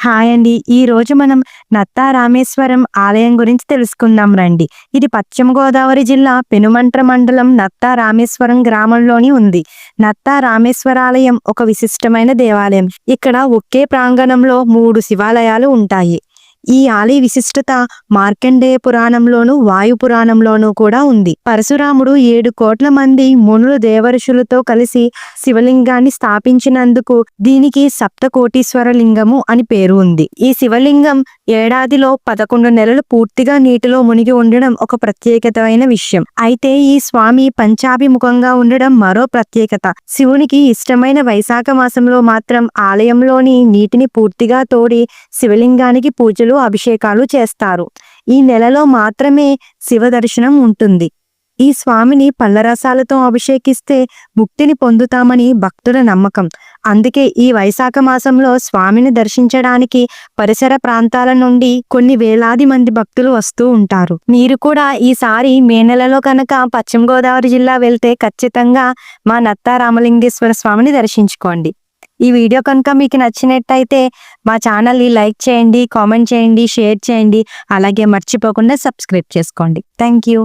Hi అండి. ఈరోజు మనం నత్తా రామేశ్వరం ఆలయం గురించి తెలుసుకుందాం రండి. ఇది పశ్చిమ గోదావరి జిల్లా పెనుమంట్ర మండలం నత్తా రామేశ్వరం గ్రామంలోని ఉంది. నత్తా రామేశ్వరాలయం ఒక విశిష్టమైన దేవాలయం. ఇక్కడ ఒకే ప్రాంగణంలో 3 శివాలయాలు ఉంటాయి. ఈ ఆలయ విశిష్టత మార్కండేయ పురాణంలోను వాయు పురాణంలోనూ కూడా ఉంది. పరశురాముడు 7 కోట్ల మంది మునులు దేవర్షులతో కలిసి శివలింగాన్ని స్థాపించినందుకు దీనికి సప్తకోటీశ్వర లింగము అని పేరు ఉంది. ఈ శివలింగం ఏడాదిలో 11 నెలలు పూర్తిగా నీటిలో మునిగి ఉండడం ఒక ప్రత్యేకమైన విషయం. అయితే ఈ స్వామి పంచాభిముఖంగా ఉండడం మరో ప్రత్యేకత. శివునికి ఇష్టమైన వైశాఖ మాసంలో మాత్రం ఆలయంలోని నీటిని పూర్తిగా తోడి శివలింగానికి పూజలు అభిషేకాలు చేస్తారు. ఈ నెలలో మాత్రమే శివ దర్శనం ఉంటుంది. ఈ స్వామిని పళ్ళరసాలతో అభిషేకిస్తే ముక్తిని పొందుతామని భక్తుల నమ్మకం. అందుకే ఈ వైశాఖ మాసంలో స్వామిని దర్శించడానికి పరిసర ప్రాంతాల నుండి కొన్ని వేలాది మంది భక్తులు వస్తూ ఉంటారు. మీరు కూడా ఈసారి మే నెలలో కనుక పశ్చిమ గోదావరి జిల్లా వెళ్తే ఖచ్చితంగా మా నత్తా రామలింగేశ్వర స్వామిని దర్శించుకోండి. ఈ వీడియో కనుక మీకు నచ్చినట్టయితే మా ఛానల్ని లైక్ చేయండి, కామెంట్ చేయండి, షేర్ చేయండి. అలాగే మర్చిపోకుండా సబ్స్క్రైబ్ చేసుకోండి. Thank you.